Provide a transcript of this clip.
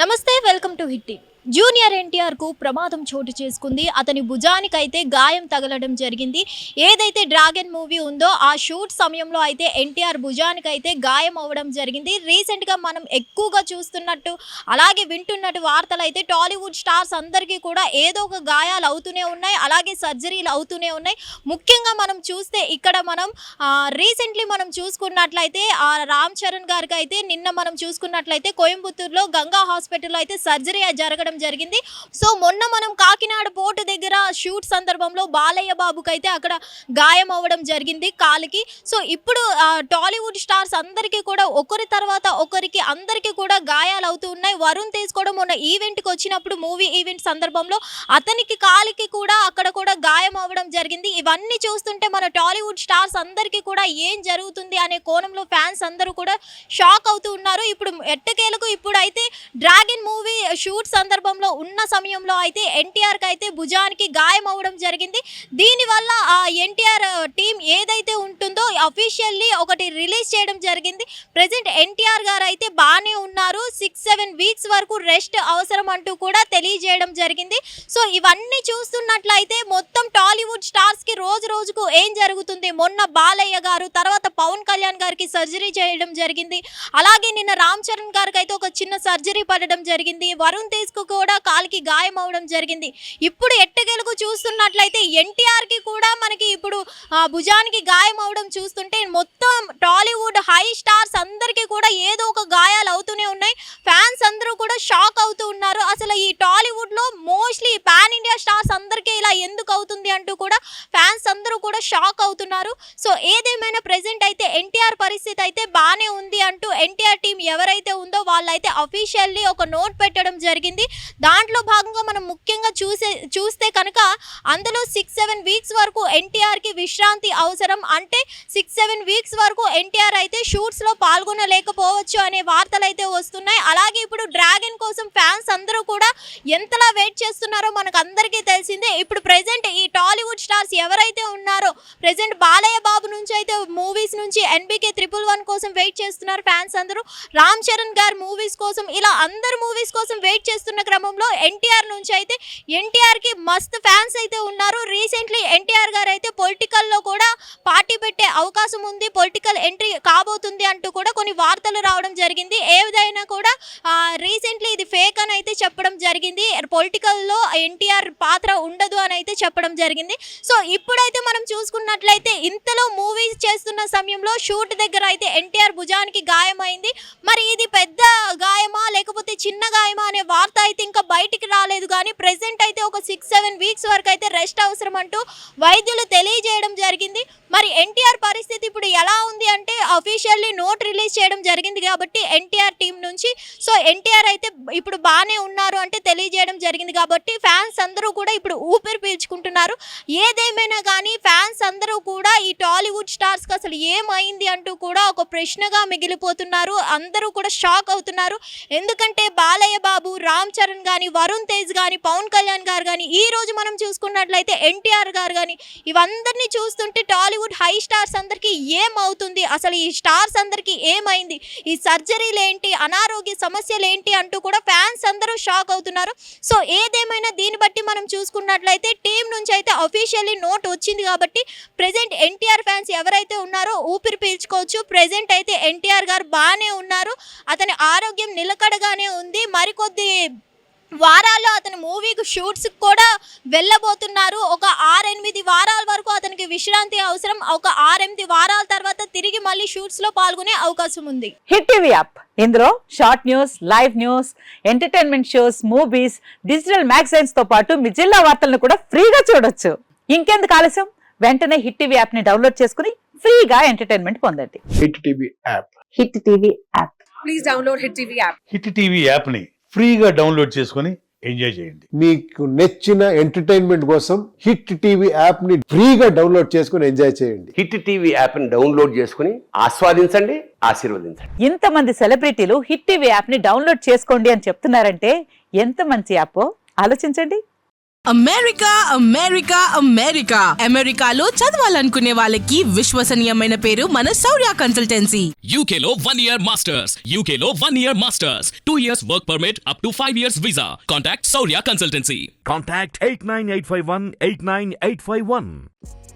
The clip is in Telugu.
నమస్తే, welcome to hit TV. Junior NTR కు ప్రమాదం చోటు చేసుకుంది. అతని భుజానికైతే గాయం తగలడం జరిగింది. ఏదైతే డ్రాగన్ మూవీ ఉందో ఆ షూట్ సమయంలో అయితే ఎన్టీఆర్ భుజానికైతే గాయం అవ్వడం జరిగింది. రీసెంట్గా మనం ఎక్కువగా చూస్తున్నట్టు అలాగే వింటున్నట్టు వార్తలు అయితే టాలీవుడ్ స్టార్స్ అందరికీ కూడా ఏదో ఒక గాయాలు అవుతూనే ఉన్నాయి, అలాగే సర్జరీలు అవుతూనే ఉన్నాయి. ముఖ్యంగా మనం చూస్తే ఇక్కడ మనం రీసెంట్లీ మనం చూసుకున్నట్లయితే రామ్ చరణ్ గారికి అయితే నిన్న మనం చూసుకున్నట్లయితే కోయంబత్తూరులో గంగా హాస్పిటల్లో అయితే సర్జరీ జరగడం జరిగింది. సో మొన్న మనం కాకినాడ పోర్టు దగ్గర షూట్ సందర్భంలో బాలయ్య బాబుకి అయితే అక్కడ గాయం అవ్వడం జరిగింది కాలికి. సో ఇప్పుడు టాలీవుడ్ స్టార్స్ అందరికీ కూడా ఒకరి తర్వాత ఒకరికి అందరికీ కూడా గాయాలు అవుతూ ఉన్నాయి. వరుణ్ తేజ్ కూడా మొన్న ఈవెంట్కి వచ్చినప్పుడు మూవీ ఈవెంట్ సందర్భంలో అతనికి కాలికి కూడా అక్కడ కూడా గాయం అవ్వడం జరిగింది. ఇవన్నీ చూస్తుంటే మన టాలీవుడ్ స్టార్స్ అందరికీ కూడా ఏం జరుగుతుంది అనే కోణంలో ఫ్యాన్స్ అందరూ కూడా షాక్ అవుతూ ఉన్నారు. ఇప్పుడు ఎట్టకేలకు ఇప్పుడు అయితే డ్రాగన్ మూవీ షూట్ సందర్భంలో ఉన్న సమయంలో అయితే ఎన్టీఆర్కి అయితే భుజానికి గాయం అవ్వడం జరిగింది. దీనివల్ల ఆ ఎన్టీఆర్ టీం ఏదైతే ఉంటుందో అఫీషియల్లీ ఒకటి రిలీజ్ చేయడం జరిగింది. ప్రెజెంట్ ఎన్టీఆర్ గారు అయితే బాగానే ఉన్నారు, 6-7 వీక్స్ వరకు రెస్ట్ అవసరం అంటూ కూడా తెలియజేయడం జరిగింది. సో ఇవన్నీ చూస్తున్నట్లయితే మొత్తం టాలీవుడ్ స్టార్స్కి రోజు రోజుకు ఏం జరుగుతుంది, మొన్న బాలయ్య గారు, తర్వాత పవన్ కళ్యాణ్ గారికి సర్జరీ చేయడం జరిగింది. అలాగే నిన్న రామ్ చరణ్ గారికి అయితే ఒక చిన్న సర్జరీ పడడం జరిగింది. వరుణ్ తేజ్కు కూడా కాలికి గాయం అవడం జరిగింది. ఇప్పుడు ఎట్టకేలకు చూస్తున్నట్లయితే ఎన్టీఆర్కి కూడా మనకి ఇప్పుడు భుజానికి గాయం అవడం చూస్తుంటే మొత్తం టాలీవుడ్ హై స్టార్స్ అందరికీ కూడా ఏదో ఒక గాయాలు అవుతూనే ఉన్నాయి. ఫ్యాన్స్ అందరూ కూడా షాక్ అవుతూ ఉన్నారు. అసలు ఈ టాలీవుడ్లో మోస్ట్లీ పాన్ ఇండియా స్టార్స్ అందరికీ ఇలా ఎందుకు అవుతుంది అంటూ కూడా ఫ్యాన్స్ అందరూ కూడా షాక్ అవుతున్నారు. సో ఏదేమైనా ప్రెజెంట్ అయితే ఎన్టీఆర్ పరిస్థితి అయితే బాగానే ఉంది అంటూ ఎన్టీఆర్ టీం ఎవరైతే ఉందో వాళ్ళైతే అఫీషియల్లీ ఒక నోట్ పెట్టడం జరిగింది. దాంట్లో భాగంగా మనం ముఖ్యంగా చూస్తే కనుక అందులో 6-7 వీక్స్ వరకు ఎన్టీఆర్కి విశ్రాంతి అవసరం. అంటే 6-7 వీక్స్ వరకు ఎన్టీఆర్ అయితే షూట్స్లో పాల్గొనలేకపోవచ్చు అనే వార్తలు అయితే వస్తున్నాయి. అలాగే ఇప్పుడు డ్రాగన్ కోసం ఫ్యాన్స్ అందరూ కూడా ఎంతలా వెయిట్ చేస్తున్నారో మనకు అందరికీ తెలిసిందే. ఇప్పుడు ప్రెజెంట్ ఈ టాలీవుడ్ స్టార్స్ ఎవరైతే ఉన్నారో ప్రెజెంట్ బాలయ్య బాబు నుంచి అయితే మూవీస్ నుంచి NBK 111 కోసం వెయిట్ చేస్తున్నారు ఫ్యాన్స్ అందరూ. రామ్ చరణ్ గారు మూవీస్ కోసం ఇలా అందరు మూవీస్ కోసం వెయిట్ చేస్తున్న క్రమంలో ఎన్టీఆర్ నుంచి అయితే ఎన్టీఆర్కి మస్తు ఫ్యాన్స్ అయితే ఉన్నారు. రీసెంట్లీ ఎన్టీఆర్ గారు అయితే పొలిటికల్లో కూడా పార్టీ పెట్టే అవకాశం ఉంది, పొలిటికల్ ఎంట్రీ కాబోతుంది అంటూ కూడా కొన్ని వార్తలు రావడం జరిగింది. ఏదైనా కూడా రీసెంట్లీ ఇది ఫేక్ అని అయితే చెప్పడం జరిగింది. పొలిటికల్లో ఎన్టీఆర్ పాత్ర ఉండదు అని అయితే చెప్పడం జరిగింది. సో ఇప్పుడైతే మనం చూసుకున్నట్లయితే ఇంతలో మూవీస్ చేస్తున్న సమయంలో షూట్ దగ్గర అయితే ఎన్టీఆర్ భుజానికి గాయమైంది. మరి ఇది పెద్ద గాయమా లేకపోతే చిన్న గాయమా అనే వార్త అయితే ఇంకా బయటికి రాలేదు. కానీ ప్రెసెంట్ అయితే ఒక 6-7 వీక్స్ వరకు అయితే రెస్ట్ అవసరం అంటూ వైద్యులు తెలియజేయడం జరిగింది. మరి ఎన్టీఆర్ పరిస్థితి ఇప్పుడు ఎలా ఉంది అంటే అఫీషియల్లీ నోట్ రిలీజ్ చేయడం జరిగింది కాబట్టి ఎన్టీఆర్ టీం నుంచి. సో ఎన్టీఆర్ అయితే ఇప్పుడు బాగానే ఉన్నారు అంటే తెలియజేయడం జరిగింది కాబట్టి ఫ్యాన్స్ అందరూ కూడా ఇప్పుడు ఊపిరి పీల్చుకుంటున్నారు. ఏదేమైనా కానీ ఫ్యాన్స్ అందరూ కూడా ఈ టాలీవుడ్ స్టార్స్కి అసలు ఏమైంది అంటూ కూడా ఒక ప్రశ్నగా మిగిలిపోతున్నారు. అందరూ కూడా షాక్ అవుతున్నారు. ఎందుకంటే బాలయ్య బాబు, రామ్ చరణ్ కానీ, వరుణ్ తేజ్ కానీ, పవన్ కళ్యాణ్ గారు కానీ, ఈ రోజు మనం చూసుకున్నట్లయితే ఎన్టీఆర్ గారు కానీ, ఇవందరినీ చూస్తుంటే టాలీవుడ్ హై స్టార్స్ అందరికీ ఏమవుతుంది, అసలు ఈ స్టార్స్ అందరికీ ఏమైంది, ఈ సర్జరీలు ఏంటి, అనారోగ్య సమస్యలు ఏంటి అంటూ కూడా ఫ్యాన్స్ అందరూ షాక్ అవుతున్నారు. సో ఏదేమైనా దీన్ని బట్టి మనం చూసుకున్నట్లయితే టీం నుంచి అయితే అఫీషియల్లీ నోట్ వచ్చింది కాబట్టి ప్రెజెంట్ ఎన్టీఆర్ ఫ్యాన్స్ ఎవరైతే ఉన్నారో ఊపిరి పీల్చుకోవచ్చు. ప్రెజెంట్ అయితే ఎన్టీఆర్ గారు బాగానే ఉన్నారు, అతని ఆరోగ్యం నిలకడగానే ఉంది. మరికొద్ది వారాల్లో అతను మూవీకి షూట్స్ కూడా వెళ్ళబోతున్నారు. ఒక 6-8 వారాల వరకు అతనికి విశ్రాంతి అవసరం. ఒక 6-8 వారాల తర్వాత తిరిగి మళ్ళీ షూట్స్లో పాల్గొనే అవకాశం ఉంది. హిట్ టీవీ యాప్, ఇందులో short news, live news, entertainment shows, movies, digital magazines తో పాటు మీ జిల్లా వార్తలను కూడా ఫ్రీగా చూడొచ్చు. ఇంకెందుకు ఆలస్యం, వెంటనే హిట్ టీవీ యాప్ ని డౌన్లోడ్ చేసుకుని ఫ్రీగా ఎంటర్టైన్మెంట్ పొందండి. Hit TV app. Hit TV app. Please download hit TV app. Hit TV app ని ఫ్రీగా డౌన్లోడ్ చేసుకుని ఎంజాయ్ చేయండి. మీకు నచ్చిన ఎంటర్టైన్మెంట్ కోసం హిట్ టీవీ యాప్ ని ఫ్రీగా డౌన్లోడ్ చేసుకుని ఎంజాయ్ చేయండి. హిట్ టీవీ యాప్ ని డౌన్లోడ్ చేసుకుని ఆస్వాదించండి, ఆశీర్వదించండి. ఇంతమంది సెలబ్రిటీలు హిట్ టీవీ యాప్ ని డౌన్లోడ్ చేసుకోండి అని చెప్తున్నారంటే ఎంత మంచి యాప్ ఆలోచించండి. అమెరికా అమెరికా అమెరికా అమెరికాలో చదవాలనుకునే వాళ్ళకి విశ్వసనీయమైన పేరు మన శౌర్య consultancy. UK Law 1 Year Masters. UK Law 1 Year Masters. 2 years work permit up to 5 years visa. Contact Saurya Consultancy. Contact 89851 89851.